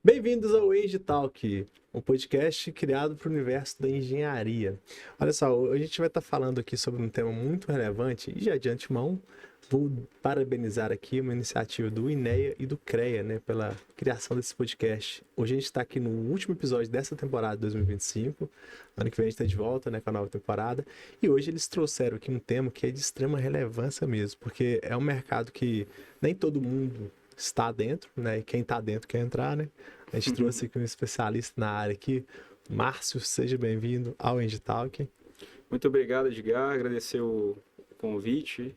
Bem-vindos ao Age Talk, um podcast criado para o universo da engenharia. Olha só, hoje a gente vai estar falando aqui sobre um tema muito relevante e já de antemão vou parabenizar aqui uma iniciativa do INEA e do CREA, né, pela criação desse podcast. Hoje a gente está aqui no último episódio dessa temporada de 2025, ano que vem a gente está de volta, né, com a nova temporada, e hoje eles trouxeram aqui um tema que é de extrema relevância mesmo, porque é um mercado que nem todo mundo está dentro, né, e quem está dentro quer entrar, né. A gente trouxe aqui um especialista na área aqui. Márcio, seja bem-vindo ao Age Talk. Muito obrigado, Edgar. Agradecer o convite,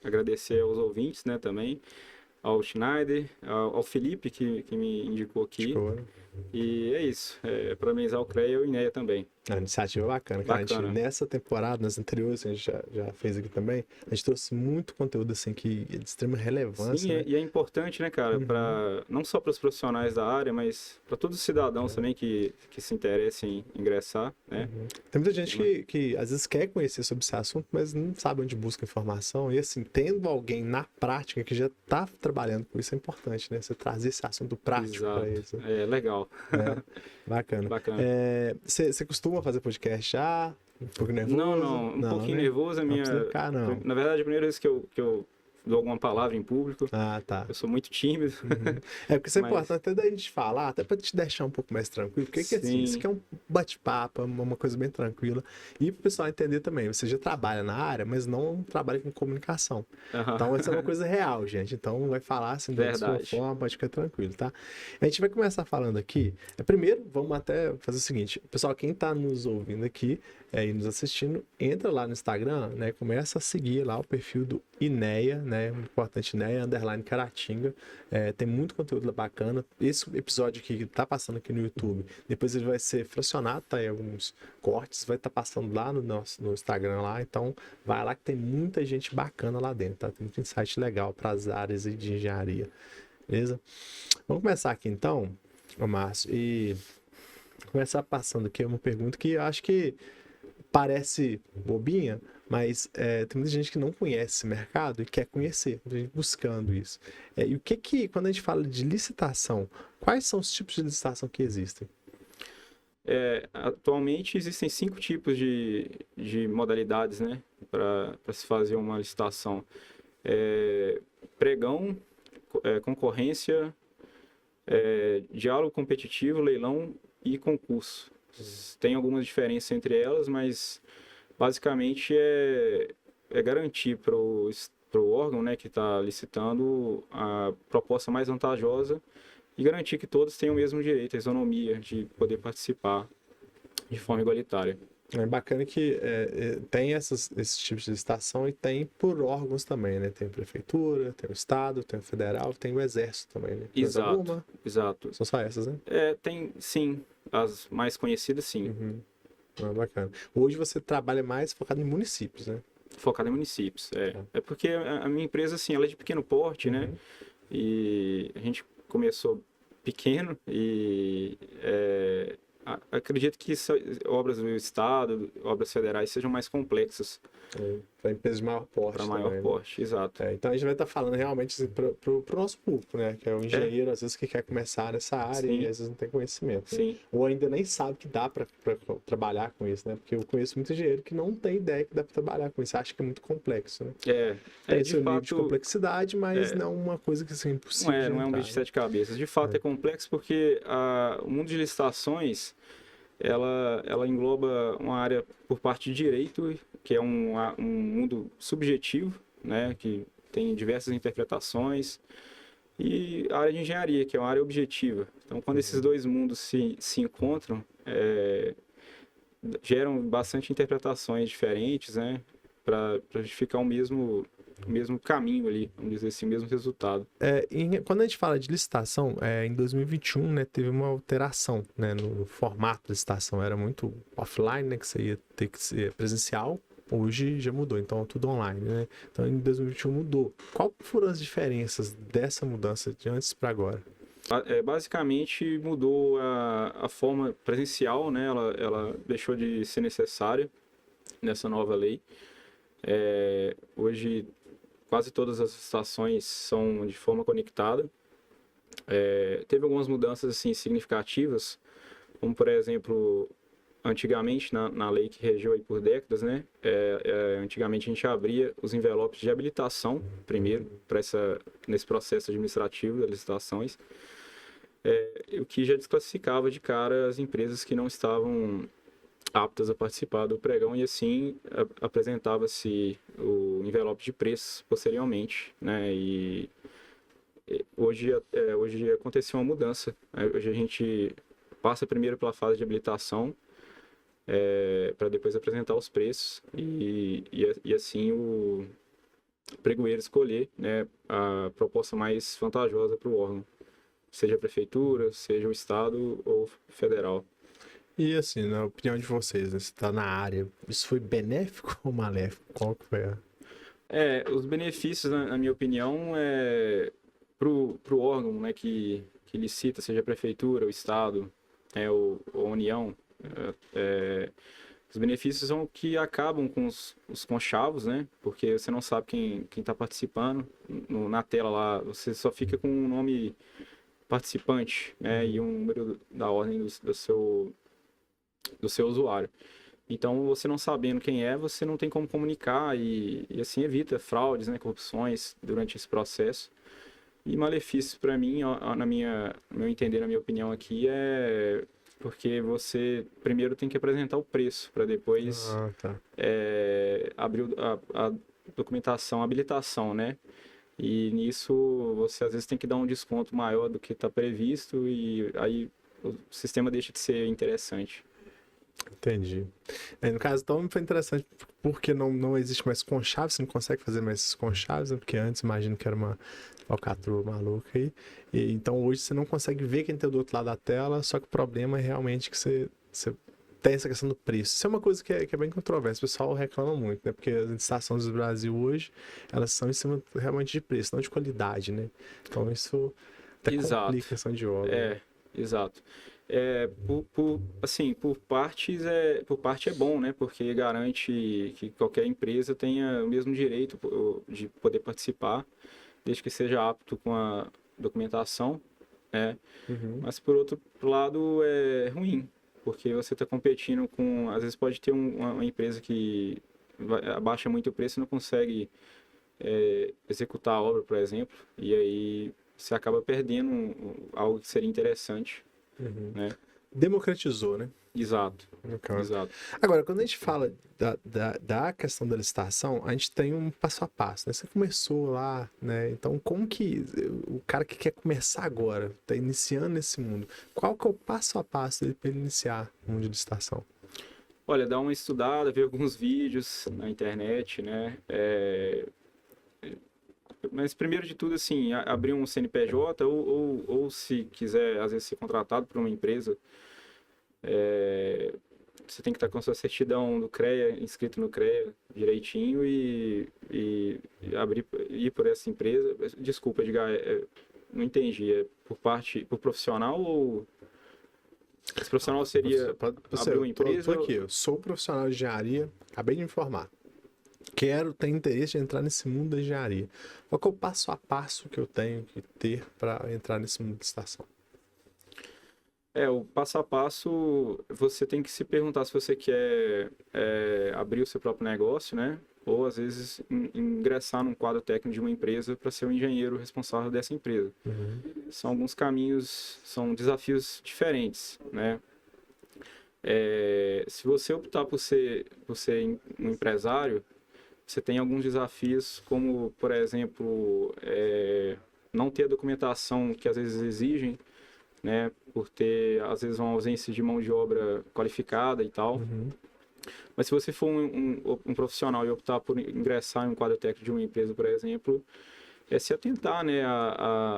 agradecer aos ouvintes, né, também, ao Schneider, ao Felipe, que me indicou aqui. Show, né? E é isso. Parabenizar o CREA e o INEA também. A iniciativa bacana, cara. A gente, Bacana. nessa temporada, nas anteriores, a gente já fez aqui também, a gente trouxe muito conteúdo assim que é de extrema relevância. Sim, né? e é importante, né, cara, não só para os profissionais da área, mas para todos os cidadãos também que se interessem em ingressar, né? Tem muita gente que às vezes quer conhecer sobre esse assunto, mas não sabe onde busca informação. E assim, tendo alguém na prática que já está trabalhando com isso é importante, né? Você trazer esse assunto prático para eles. Né? É legal. Bacana. Bacana. Você costuma fazer podcast já? Um pouco nervoso? Não, um pouquinho né? nervoso. Não precisa ficar, não. Na verdade, a primeira vez que eu dou alguma palavra em público, Ah, tá. eu sou muito tímido. É porque isso é Mas- importante até da gente falar, até pra te deixar um pouco mais tranquilo, porque que, assim, Sim. isso aqui é um bate-papo, uma coisa bem tranquila. E pro pessoal entender também, você já trabalha na área, mas não trabalha com comunicação. Então essa é uma coisa real, gente. Então vai falar assim da sua Verdade. forma, pode ficar tranquilo, tá? A gente vai começar falando aqui. Primeiro, vamos até fazer o seguinte: pessoal, quem tá nos ouvindo aqui e nos assistindo, entra lá no Instagram, né? Começa a seguir lá o perfil do INEA, né? Muito importante, INEA _ Caratinga. Tem muito conteúdo bacana. Esse episódio aqui que tá passando aqui no YouTube, depois ele vai ser fracionado, tá? Em alguns cortes, vai estar passando lá no Instagram lá. Então, vai lá que tem muita gente bacana lá dentro, tá? Tem muito insight legal para as áreas aí de engenharia. Beleza? Vamos começar aqui então, ô Márcio, e começar passando aqui uma pergunta que eu acho que parece bobinha, mas tem muita gente que não conhece esse mercado e quer conhecer, muita gente buscando isso. E o que, quando a gente fala de licitação, quais são os tipos de licitação que existem? Atualmente existem 5 tipos de modalidades, né, para se fazer uma licitação. Pregão, concorrência, diálogo competitivo, leilão e concurso. Tem algumas diferenças entre elas, mas basicamente é garantir para o órgão, né, que está licitando a proposta mais vantajosa e garantir que todos tenham o mesmo direito, a isonomia de poder participar de forma igualitária. É bacana que tem esses tipos de licitação e tem por órgãos também, né? Tem a prefeitura, tem o estado, tem o federal, tem o exército também, né? Mais alguma? Exato. São só essas, né? Tem, sim, as mais conhecidas, sim, Bacana. Hoje você trabalha mais focado em municípios, né? focada em municípios. É porque a minha empresa, assim, ela é de pequeno porte, né? E a gente começou pequeno e acredito que obras do Estado, obras federais sejam mais complexas Para empresas de maior porte para também, maior né? porte, exato. Então a gente vai estar falando realmente assim, para o nosso público, né? Que é o engenheiro, às vezes, que quer começar nessa área Sim. e às vezes não tem conhecimento. Né? Sim, Ou ainda nem sabe que dá para trabalhar com isso, né? Porque eu conheço muito engenheiro que não tem ideia que dá para trabalhar com isso, acha que é muito complexo, né? Tem de seu nível de fato, complexidade, mas não uma coisa que assim, é impossível de não é um entrar, bicho de né? 7 cabeças. De fato é complexo porque o mundo de licitações, ela engloba uma área por parte de direito, que é um mundo subjetivo, né, que tem diversas interpretações, e a área de engenharia, que é uma área objetiva. Então, quando esses dois mundos se encontram, geram bastante interpretações diferentes, né, para justificar o mesmo caminho ali, vamos dizer assim, o mesmo resultado. Quando a gente fala de licitação, em 2021, né, teve uma alteração, né, no formato da licitação. Era muito offline, né, que você ia ter que ser presencial. Hoje já mudou, então tudo online, né? Então em 2021 mudou. Qual foram as diferenças dessa mudança de antes para agora? Basicamente mudou a forma presencial, né? Ela deixou de ser necessária nessa nova lei. Hoje quase todas as estações são de forma conectada. Teve algumas mudanças assim significativas, como por exemplo, antigamente na lei que regeu aí por décadas, né? Antigamente a gente abria os envelopes de habilitação primeiro para nesse processo administrativo das licitações, o que já desclassificava de cara as empresas que não estavam aptas a participar do pregão e assim apresentava-se o envelope de preços posteriormente, né? Hoje aconteceu uma mudança, né? Hoje a gente passa primeiro pela fase de habilitação, para depois apresentar os preços e assim o pregoeiro escolher, né, a proposta mais vantajosa para o órgão, seja a prefeitura, seja o estado ou federal. E assim, na opinião de vocês, né, você está na área, isso foi benéfico ou maléfico? Qual que foi a... Os benefícios, na minha opinião, para o órgão, né, que licita, seja a prefeitura, o estado, ou a União, os benefícios são que acabam com os conchavos, né? Porque você não sabe quem está participando. Na tela lá, você só fica com o nome participante, né? E um número da ordem do seu usuário. Então, você não sabendo quem é, você não tem como comunicar e assim evita fraudes, né? Corrupções durante esse processo. E malefícios para mim, ó, no meu entender, na minha opinião aqui, porque você primeiro tem que apresentar o preço para depois tá. abrir a documentação, a habilitação, né? E nisso você às vezes tem que dar um desconto maior do que está previsto e aí o sistema deixa de ser interessante. Entendi. No caso, então, foi interessante porque não existe mais conchaves, você não consegue fazer mais esses conchaves, né? Porque antes, imagino que era uma falcatrua maluca aí. Então, hoje você não consegue ver quem tem do outro lado da tela, só que o problema é realmente que você tem essa questão do preço. Isso é uma coisa que é bem controversa, o pessoal reclama muito, né? Porque as licitações do Brasil hoje, elas são em cima realmente de preço, não de qualidade, né? Então, isso até complica a questão de obra. Exato. Assim, por parte é bom, né? Porque garante que qualquer empresa tenha o mesmo direito de poder participar, desde que seja apto com a documentação, né? Uhum. Mas por outro lado é ruim, porque você está competindo com, às vezes pode ter uma empresa que abaixa muito o preço e não consegue executar a obra, por exemplo, e aí você acaba perdendo algo que seria interessante. Uhum. Né? Democratizou, né? Exato. Exato. Agora, quando a gente fala da questão da licitação, a gente tem um passo a passo, né? Você começou lá, né? Então, como que o cara que quer começar agora, está iniciando nesse mundo, qual que é o passo a passo dele para ele iniciar o mundo de licitação? Olha, dá uma estudada, ver alguns vídeos na internet, né? Mas primeiro de tudo, assim, abrir um CNPJ ou se quiser, às vezes, ser contratado por uma empresa, você tem que estar com a sua certidão do CREA, inscrito no CREA direitinho e ir por essa empresa. Desculpa, Edgar, não entendi. É por profissional ou... Esse profissional seria abrir uma empresa? Tô aqui, eu sou profissional de engenharia, acabei de me formar. Ter interesse de entrar nesse mundo da engenharia. Qual que é o passo a passo que eu tenho que ter para entrar nesse mundo de licitação? O passo a passo, você tem que se perguntar se você quer abrir o seu próprio negócio, né? Ou, às vezes, ingressar num quadro técnico de uma empresa para ser o engenheiro responsável dessa empresa. Uhum. São alguns caminhos, são desafios diferentes, né? Se você optar por ser um empresário, você tem alguns desafios, como, por exemplo, não ter a documentação que às vezes exigem, né, por ter, às vezes, uma ausência de mão de obra qualificada e tal. Uhum. Mas se você for um profissional e optar por ingressar em um quadro técnico de uma empresa, por exemplo, se atentar, né,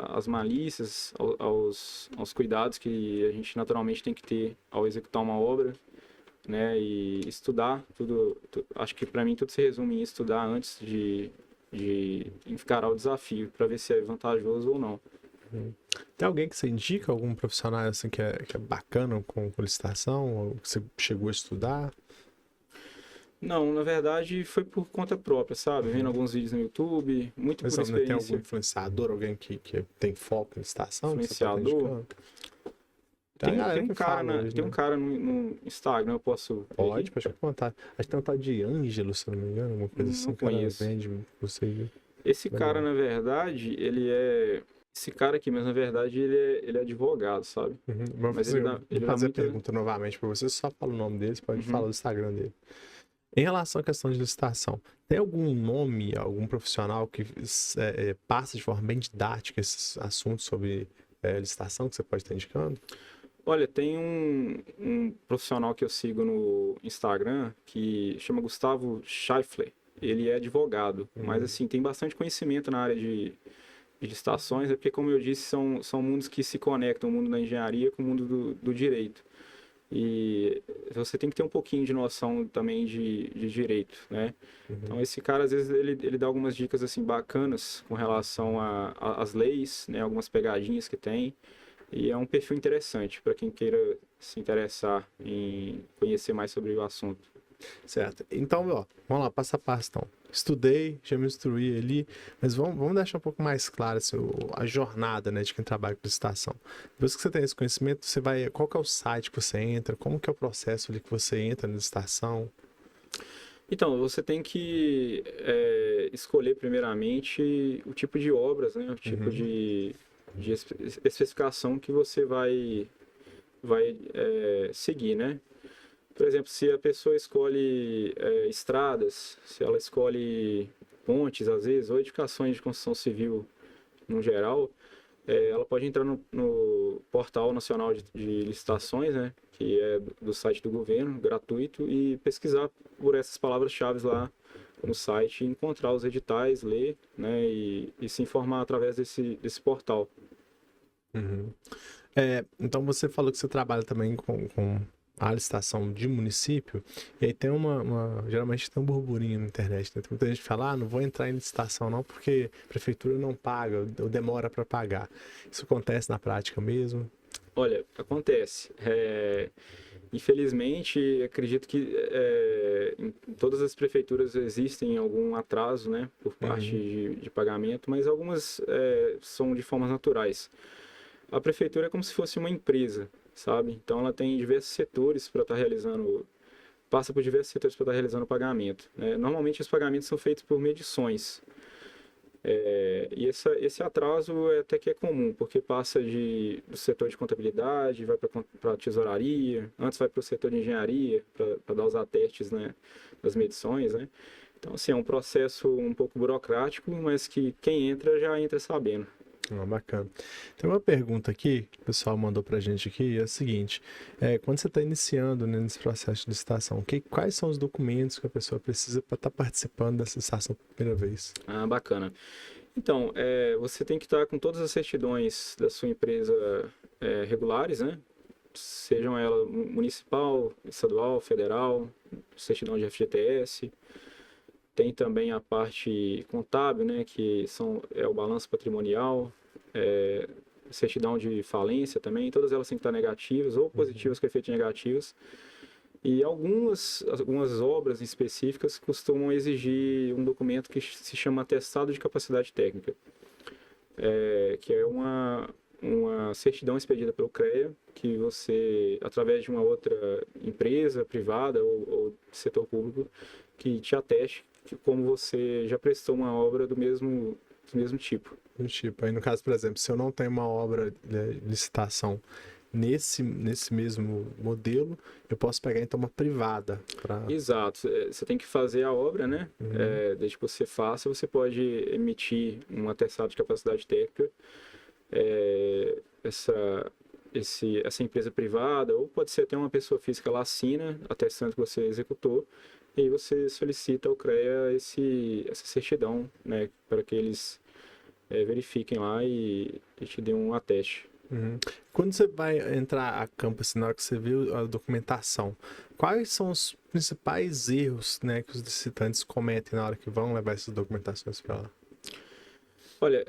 às malícias, aos cuidados que a gente naturalmente tem que ter ao executar uma obra, né, e estudar tudo. Acho que para mim tudo se resume em estudar antes de encarar o desafio, para ver se é vantajoso ou não. Tem alguém que você indica, algum profissional assim que é bacana com licitação, ou que você chegou a estudar? Não, na verdade foi por conta própria, sabe? Vendo alguns vídeos no YouTube, muito Mas por ainda tem algum experiência. influenciador, alguém que tem foco em licitação, que você pode estar Influenciador. indicando? Tem uma galera Tem um que cara, fala hoje, tem um né? cara no Instagram, eu posso ver Pode, aqui? pode ficar à vontade. Acho que tem um tal de Ângelo, se eu não me engano, alguma coisa assim. Não O cara conheço. vende você. Esse cara, Legal. na verdade, ele é. Esse cara aqui, mas na verdade ele é advogado, sabe? Uhum. Mas ele dá, Vou ele dá fazer a muita. pergunta novamente para você, só fala o nome dele, você pode falar Uhum. do Instagram dele. Em relação à questão de licitação, tem algum nome, algum profissional que passa de forma bem didática esses assuntos sobre licitação que você pode estar indicando? Olha, tem um profissional que eu sigo no Instagram que chama Gustavo Scheifler. Ele é advogado, mas Uhum. assim, tem bastante conhecimento na área de licitações, é porque, como eu disse, são mundos que se conectam, o mundo da engenharia com o mundo do direito. E você tem que ter um pouquinho de noção também de direito, né? Então, Uhum. esse cara, às vezes, ele dá algumas dicas, assim, bacanas com relação às leis, né? Algumas pegadinhas que tem. E é um perfil interessante para quem queira se interessar em conhecer mais sobre o assunto. Certo. Então, ó, vamos lá, passo a passo, então. Estudei, já me instruí ali, mas vamos deixar um pouco mais claro assim, a jornada, né, de quem trabalha com licitação. Depois que você tem esse conhecimento, você vai, qual que é o site que você entra, como que é o processo ali que você entra na licitação? Então, você tem que escolher primeiramente o tipo de obras, né? O tipo Uhum. de especificação que você vai seguir, né? Por exemplo, se a pessoa escolhe estradas, se ela escolhe pontes, às vezes, ou edificações de construção civil no geral, ela pode entrar no Portal Nacional de Licitações, né, que é do site do governo, gratuito, e pesquisar por essas palavras-chave lá no site, e encontrar os editais, ler, né, e se informar através desse portal. Uhum. Então você falou que você trabalha também com a licitação de município, e aí tem geralmente tem um burburinho na internet, né? Tem muita gente que fala, não vou entrar em licitação não, porque a prefeitura não paga, ou demora para pagar. Isso acontece na prática mesmo? Olha, acontece. Infelizmente, acredito que em todas as prefeituras existem algum atraso, né, por parte Uhum. de pagamento, mas algumas são de formas naturais. A prefeitura é como se fosse uma empresa, sabe? Então ela tem diversos setores para estar realizando, passa por diversos setores para estar realizando o pagamento, né? Normalmente os pagamentos são feitos por medições. E esse atraso até que é comum, porque passa do setor de contabilidade, vai para a tesouraria, antes vai para o setor de engenharia, para dar os atestes, né, das medições, né? Então, assim, é um processo um pouco burocrático, mas que quem entra já entra sabendo. Bacana. Tem uma pergunta aqui que o pessoal mandou pra gente aqui, é o seguinte, quando você está iniciando, né, nesse processo de licitação, quais são os documentos que a pessoa precisa para estar participando dessa licitação pela primeira vez? Ah, bacana. Então, você tem que estar com todas as certidões da sua empresa regulares, né? Sejam ela municipal, estadual, federal, certidão de FGTS. Tem também a parte contábil, né? Que é o balanço patrimonial, certidão de falência também. Todas elas têm que estar negativas ou Uhum. positivas com efeitos negativos. E algumas obras específicas costumam exigir um documento que se chama atestado de capacidade técnica, que é uma certidão expedida pelo CREA, que você, através de uma outra empresa privada ou setor público, que te ateste que como você já prestou uma obra do mesmo tipo. Do tipo, aí no caso, por exemplo, se eu não tenho uma obra de licitação nesse mesmo modelo, eu posso pegar então uma privada para. Exato. Você tem que fazer a obra, né? Uhum. Desde que você faça, você pode emitir um atestado de capacidade técnica. É, essa empresa privada, ou pode ser até uma pessoa física, ela assina atestando que você executou, e aí você solicita ao CREA essa certidão, né? Para que eles verifiquem lá e te dêem um ateste. Uhum. Quando você vai entrar a campo, assim, na hora que você viu a documentação, quais são os principais erros, né, que os licitantes cometem na hora que vão levar essas documentações para lá? Olha,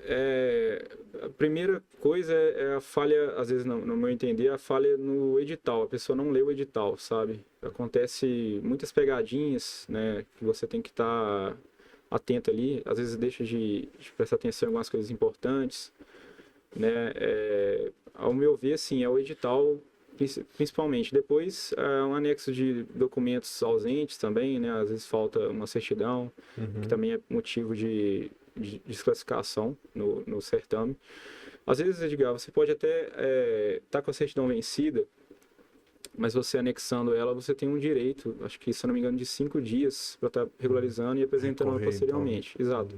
a primeira coisa é a falha, às vezes, no meu entender, a falha no edital. A pessoa não lê o edital, sabe? Acontece muitas pegadinhas, né? Que você tem que estar atento ali. Às vezes deixa de prestar atenção em algumas coisas importantes, né? Ao meu ver, assim, é o edital principalmente. Depois, um anexo de documentos ausentes também, né? Às vezes falta uma certidão, que também é motivo de desclassificação no certame. Às vezes, Edgar, você pode até estar com a certidão vencida, mas você anexando ela, você tem um direito, acho que, se eu não me engano, de 5 dias para estar regularizando e apresentando ela posteriormente. Então. Exato.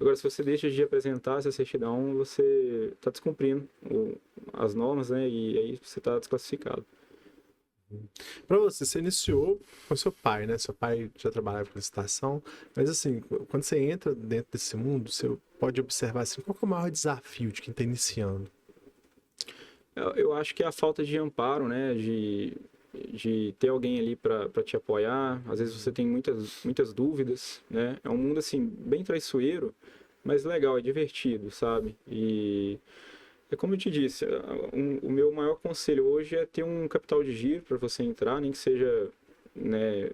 Agora, se você deixa de apresentar essa certidão, você está descumprindo as normas, né? E aí você está desclassificado. Para você iniciou com seu pai, né? Seu pai já trabalhava com licitação, mas assim, quando você entra dentro desse mundo, você pode observar assim, qual que é o maior desafio de quem está iniciando? Eu acho que é a falta de amparo, né? De ter alguém ali para te apoiar. Às vezes você tem muitas dúvidas, né? É um mundo, assim, bem traiçoeiro, mas legal, é divertido, sabe? E é como eu te disse, o meu maior conselho hoje é ter um capital de giro para você entrar, nem que seja, né,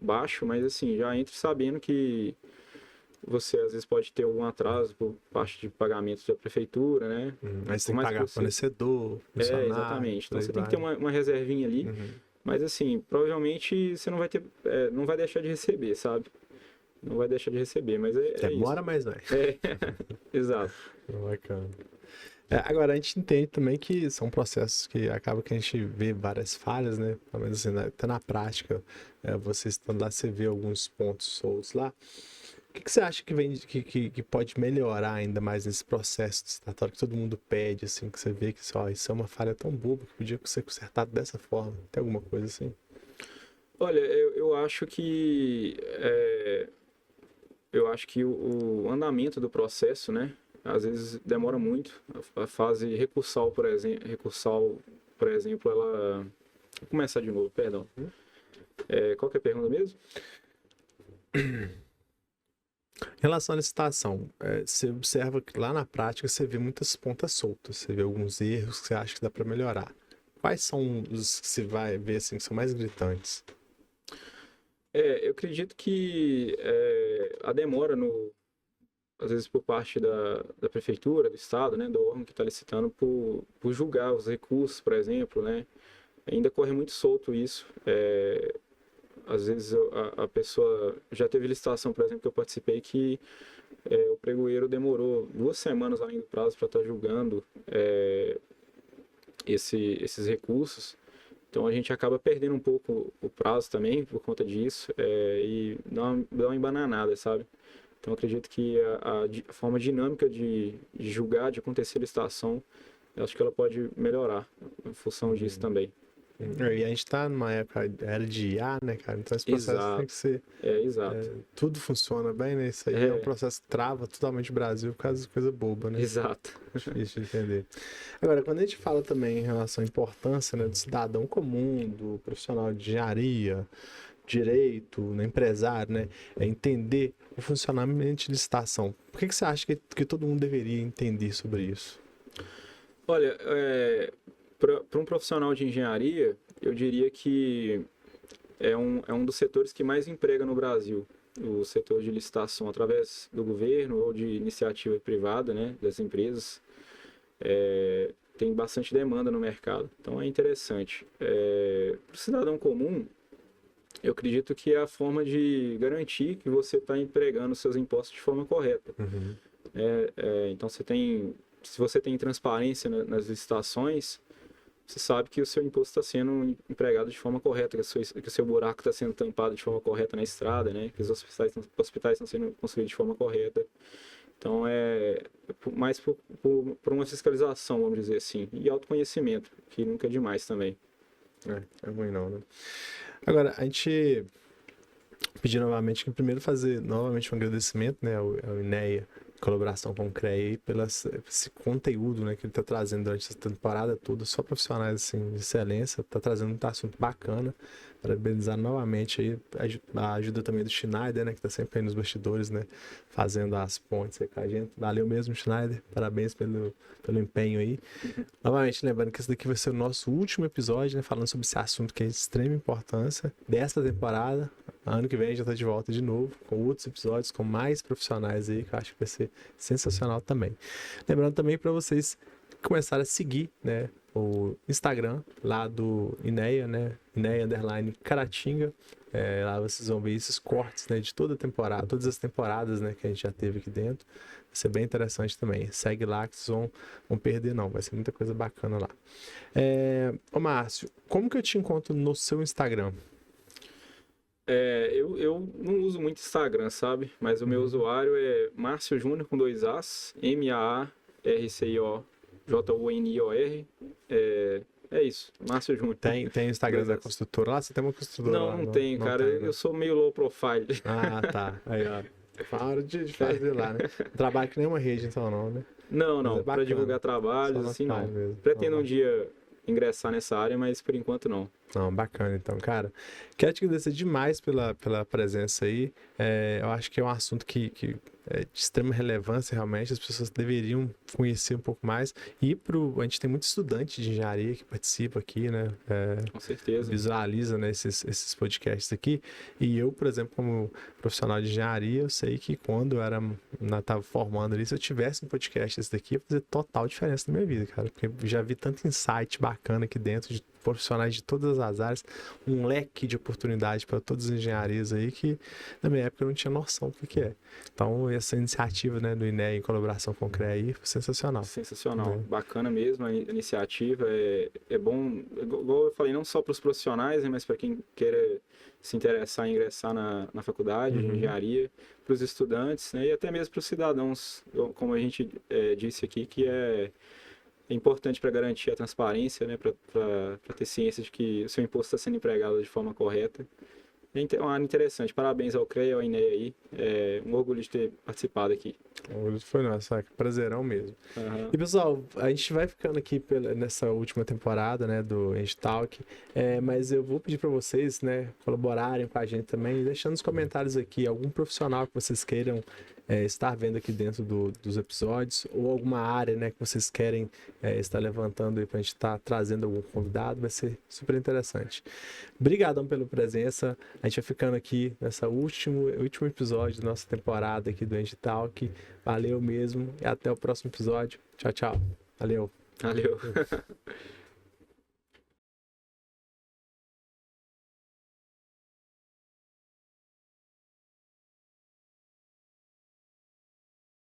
baixo, mas assim, já entre sabendo que você às vezes pode ter algum atraso por parte de pagamentos da prefeitura, né? Aí você Por tem que mais pagar você... fornecedor, funcionário, exatamente. Então por aí você tem que ter vai. uma reservinha ali, mas assim, provavelmente você não vai ter, não vai deixar de receber, sabe? Não vai deixar de receber, mas é isso. Demora, mas vai. Exato. Bacana. Agora, a gente entende também que são processos que acaba que a gente vê várias falhas, né? Pelo menos assim, até na prática, você estando lá, você vê alguns pontos soltos lá. O que você acha que vem que pode melhorar ainda mais nesse processo licitatório que todo mundo pede, assim, que você vê que só isso é uma falha tão boba que podia ser consertado dessa forma? Tem alguma coisa assim? Olha, eu acho que o andamento do processo, né? Às vezes demora muito. A fase recursal, por exemplo, ela... Vou começar de novo, perdão. Qual que é a pergunta mesmo? Em relação à licitação, você observa que lá na prática você vê muitas pontas soltas, você vê alguns erros que você acha que dá para melhorar. Quais são os que você vai ver assim, que são mais gritantes? Eu acredito que a demora às vezes por parte da prefeitura, do estado, né, do órgão que está licitando, por julgar os recursos, por exemplo, né, ainda corre muito solto isso. Às vezes a pessoa já teve licitação, por exemplo, que eu participei que o pregoeiro demorou 2 semanas além do prazo para estar julgando esses recursos. Então a gente acaba perdendo um pouco o prazo também por conta disso e dá uma embananada, sabe? Então, acredito que a forma dinâmica de julgar, de acontecer a licitação, eu acho que ela pode melhorar em função disso também. E a gente tá numa era de IA, né, cara? Então esse processo tem que ser. Exato. Tudo funciona bem, né? Isso aí é um processo que trava totalmente o Brasil por causa de coisa boba, né? Exato. Difícil de entender. Agora, quando a gente fala também em relação à importância, né, do cidadão comum, do profissional de engenharia, direito, né, empresário, né? É entender o funcionamento de licitação. Por que você acha que todo mundo deveria entender sobre isso? Olha, para um profissional de engenharia, eu diria que é um dos setores que mais emprega no Brasil, o setor de licitação, através do governo ou de iniciativa privada, né, das empresas. Tem bastante demanda no mercado, então é interessante. Para o cidadão comum, eu acredito que é a forma de garantir que você está empregando seus impostos de forma correta. Então, se você tem transparência nas licitações, você sabe que o seu imposto está sendo empregado de forma correta, que o seu buraco está sendo tampado de forma correta na estrada, né? Que os hospitais estão sendo construídos de forma correta. Então, mais por uma fiscalização, vamos dizer assim, e autoconhecimento, que nunca é demais também. É ruim não, né? Agora, a gente pedir novamente que primeiro fazer novamente um agradecimento, né, ao INEA colaboração com o CREA aí, pelo esse conteúdo, né, que ele está trazendo durante essa temporada toda, só profissionais assim, de excelência, está trazendo muito assunto bacana. Parabenizar novamente aí a ajuda também do Schneider, né, que está sempre aí nos bastidores, né, fazendo as pontes aí com a gente. Valeu mesmo, Schneider, parabéns pelo empenho aí. Novamente, lembrando que esse daqui vai ser o nosso último episódio, né, falando sobre esse assunto que é de extrema importância desta temporada. Ano que vem a gente já tá de volta de novo, com outros episódios, com mais profissionais aí, que eu acho que vai ser sensacional também. Lembrando também para vocês começarem a seguir, né, o Instagram lá do INEA, né, INEA_Caratinga. Lá vocês vão ver esses cortes, né, de toda a temporada, todas as temporadas, né, que a gente já teve aqui dentro. Vai ser bem interessante também. Segue lá que vocês vão perder não, vai ser muita coisa bacana lá. Ô Márcio, como que eu te encontro no seu Instagram? Eu não uso muito Instagram, sabe? Mas o meu usuário é Márcio Júnior com 2 As, MARCIOJUNIOR. É isso, Márcio Júnior. Tem o Instagram da construtora lá? Você tem uma construtora lá? Não tenho, cara. Tem, né? Eu sou meio low profile. Ah, tá. Aí, ó. Hora de fazer lá, né? Trabalho que nem uma rede, então, não, né? Não. É Para divulgar trabalhos, assim, não. Mesmo. Pretendo um dia ingressar nessa área, mas por enquanto não. Não, bacana então, cara. Quero te agradecer demais pela presença aí. Eu acho que é um assunto que é de extrema relevância, realmente. As pessoas deveriam conhecer um pouco mais. E a gente tem muito estudante de engenharia que participa aqui, né? Com certeza. Visualiza, né, esses podcasts aqui. E eu, por exemplo, como profissional de engenharia, eu sei que quando eu estava formando ali, se eu tivesse um podcast esse daqui, ia fazer total diferença na minha vida, cara. Porque eu já vi tanto insight bacana aqui dentro de profissionais de todas as áreas, um leque de oportunidade para todas as engenharias aí que na minha época eu não tinha noção do que é. Então essa iniciativa, né, do INEA em colaboração com o CREA aí foi sensacional. Sensacional, bacana mesmo a iniciativa, é bom, igual eu falei, não só para os profissionais, né, mas para quem queira se interessar em ingressar na faculdade de engenharia, para os estudantes, né, e até mesmo para os cidadãos, como a gente disse aqui, que é importante para garantir a transparência, né, para ter ciência de que o seu imposto está sendo empregado de forma correta. É uma área interessante. Parabéns ao CREA e ao INEA aí. É um orgulho de ter participado aqui. O orgulho foi nosso, prazerão mesmo. Uhum. E pessoal, a gente vai ficando aqui nessa última temporada, né, do EngTalk, mas eu vou pedir para vocês, né, colaborarem com a gente também, deixando nos comentários aqui algum profissional que vocês queiram estar vendo aqui dentro dos episódios, ou alguma área, né, que vocês querem estar levantando aí para a gente estar trazendo algum convidado, vai ser super interessante. Obrigadão pela presença, a gente vai ficando aqui nessa último episódio da nossa temporada aqui do EngTalk. Valeu mesmo e até o próximo episódio. Tchau, tchau. Valeu.